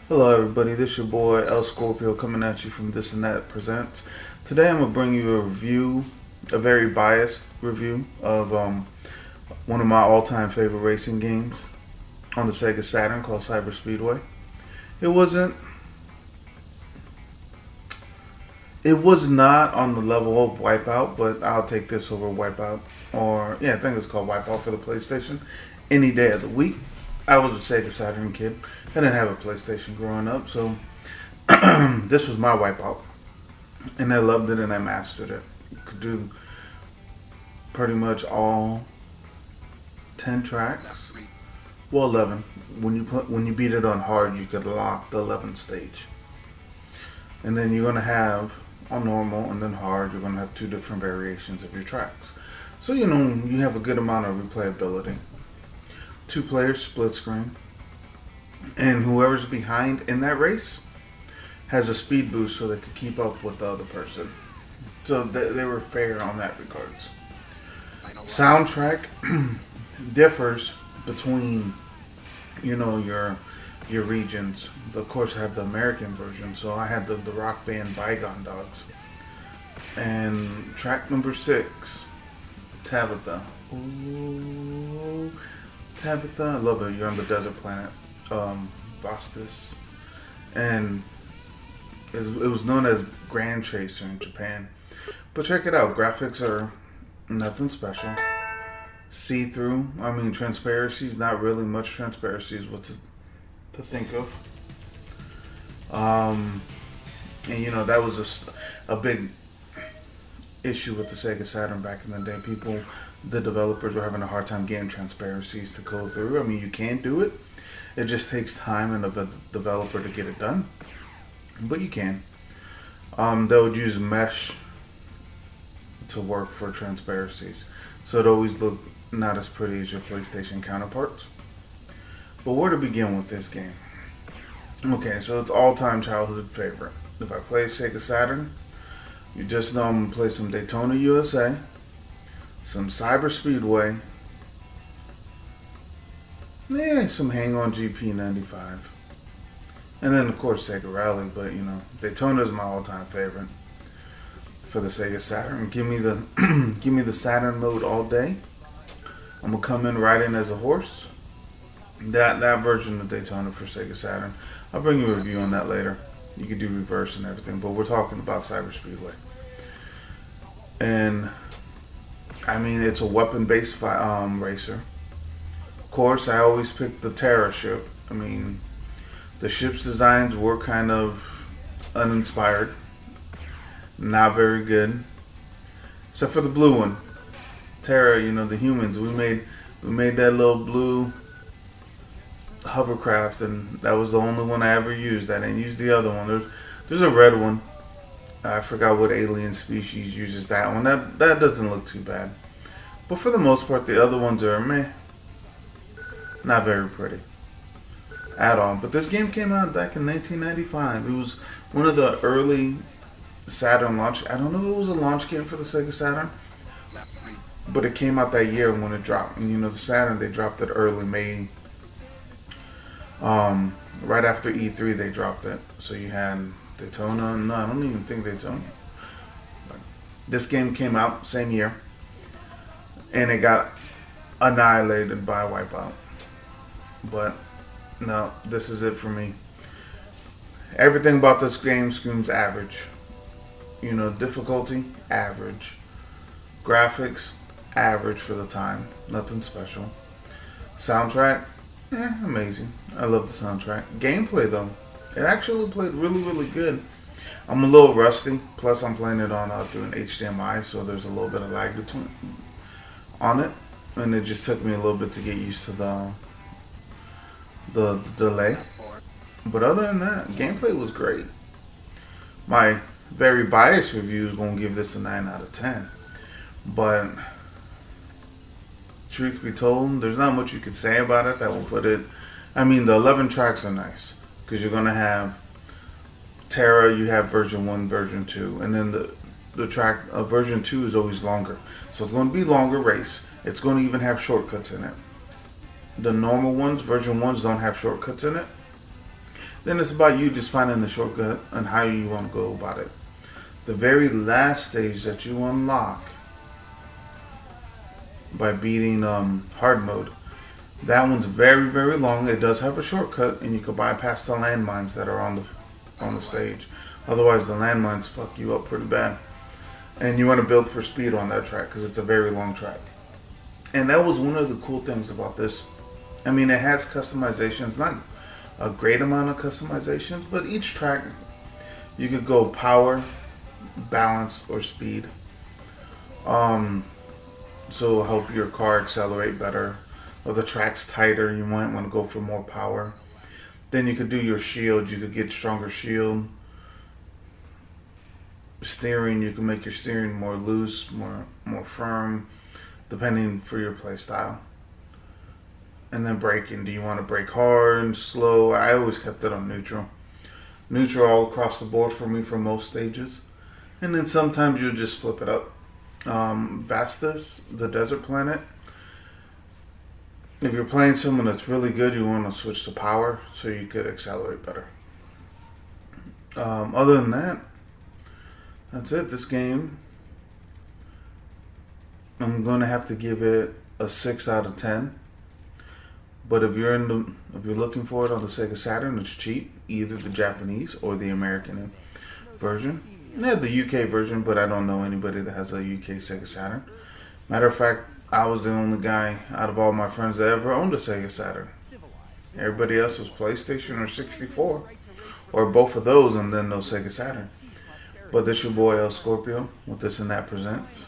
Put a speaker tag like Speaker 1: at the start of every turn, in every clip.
Speaker 1: Hello everybody, this is your boy El Scorpio coming at you from This and That Presents. Today I'm going to bring you a review, a very biased review of one of my all-time favorite racing games on the Sega Saturn called Speedway. It wasn't, it was not on the level of Wipeout, but I'll take this over Wipeout, or yeah, I think it's called Wipeout for the PlayStation, any day of the week. I was a Sega Saturn kid. I didn't have a PlayStation growing up, so this was my Wipeout. And I loved it and I mastered it. Could do pretty much all 10 tracks. Well, 11. When you beat it on hard, you could lock the 11th stage. And then you're going to have, on normal and then hard, you're going to have two different variations of your tracks. So, you have a good amount of replayability. 2 players split screen, and whoever's behind in that race has a speed boost so they could keep up with the other person. So they were fair on that regards. Soundtrack differs between your regions. Of course, I have the American version, so I had the rock band Bygone Dogs. And track number 6, Tabitha. Ooh. Tabitha, I love it. You're on the desert planet, Vastus, and it was known as Grand Chaser in Japan. But check it out, graphics are nothing special. See-through, transparencies, not really much transparency is what to think of. And that was a big issue with the Sega Saturn back in the day. The developers were having a hard time getting transparencies to go through. You can do it. It just takes time and a developer to get it done. But you can. They would use mesh to work for transparencies. So it always looked not as pretty as your PlayStation counterparts. But where to begin with this game? Okay, so it's all-time childhood favorite. If I play Sega Saturn, you just know I'm going to play some Daytona USA, some Cyber Speedway, some Hang-On GP 95. And then, of course, Sega Rally. But, Daytona is my all-time favorite for the Sega Saturn. Give me the Saturn mode all day. I'm going to come in riding as a horse. That version of Daytona for Sega Saturn. I'll bring you a review on that later. You can do reverse and everything, but we're talking about Cyber Speedway. And it's a weapon-based racer. Of course, I always pick the Terra ship. The ship's designs were kind of uninspired, not very good, except for the blue one, Terra. The humans. We made that little blue hovercraft, and that was the only one I ever used. I didn't use the other one. There's a red one. I forgot what alien species uses that one. That doesn't look too bad. But for the most part, the other ones are meh. Not very pretty. At all. But this game came out back in 1995. It was one of the early Saturn launch. I don't know if it was a launch game for the Sega Saturn. But it came out that year when it dropped. And the Saturn, they dropped it early May. Right after E3 they dropped it. So you had Daytona. No, I don't even think Daytona. But this game came out same year. And it got annihilated by Wipeout. But no, this is it for me. Everything about this game screams average. Difficulty, average. Graphics, average for the time. Nothing special. Soundtrack, amazing. I love the soundtrack. Gameplay though, it actually played really, really good. I'm a little rusty. Plus, I'm playing it on through an HDMI, so there's a little bit of lag on it, and it just took me a little bit to get used to the delay. But other than that, gameplay was great. My very biased review is going to give this a 9 out of 10. But truth be told, there's not much you could say about it that will put it. The 11 tracks are nice because you're going to have Terra, you have version 1, version 2, and then the track version 2 is always longer. So it's going to be longer race. It's going to even have shortcuts in it. The normal ones, version 1s, don't have shortcuts in it. Then it's about you just finding the shortcut and how you want to go about it. The very last stage that you unlock by beating hard mode, that one's very, very long. It does have a shortcut, and you can bypass the landmines that are on the stage. Otherwise, the landmines fuck you up pretty bad. And you want to build for speed on that track because it's a very long track. And that was one of the cool things about this. I mean, it has customizations, not a great amount of customizations, but each track you could go power, balance, or speed. So it'll help your car accelerate better. Or the track's tighter, you might want to go for more power. Then you could do your shield. You could get stronger shield. Steering, you can make your steering more loose, more firm, depending for your play style. And then braking, do you want to brake hard, slow? I always kept it on neutral. Neutral all across the board for me for most stages. And then sometimes you'll just flip it up. Vastus, the desert planet. If you're playing someone that's really good, you want to switch to power so you could accelerate better. Other than that, that's it. This game, I'm going to have to give it a 6 out of 10. But if you're looking for it on the Sega Saturn, it's cheap. Either the Japanese or the American version. Yeah, the UK version, but I don't know anybody that has a UK Sega Saturn. Matter of fact, I was the only guy out of all my friends that ever owned a Sega Saturn. Everybody else was PlayStation or 64. Or both of those and then no Sega Saturn. But this your boy El Scorpio with This and That Presents.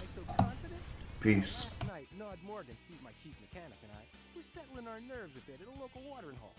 Speaker 1: Peace.
Speaker 2: Tonight, Nod Morgan, he's my chief mechanic, and I, we're settling our nerves a bit at a local watering hole.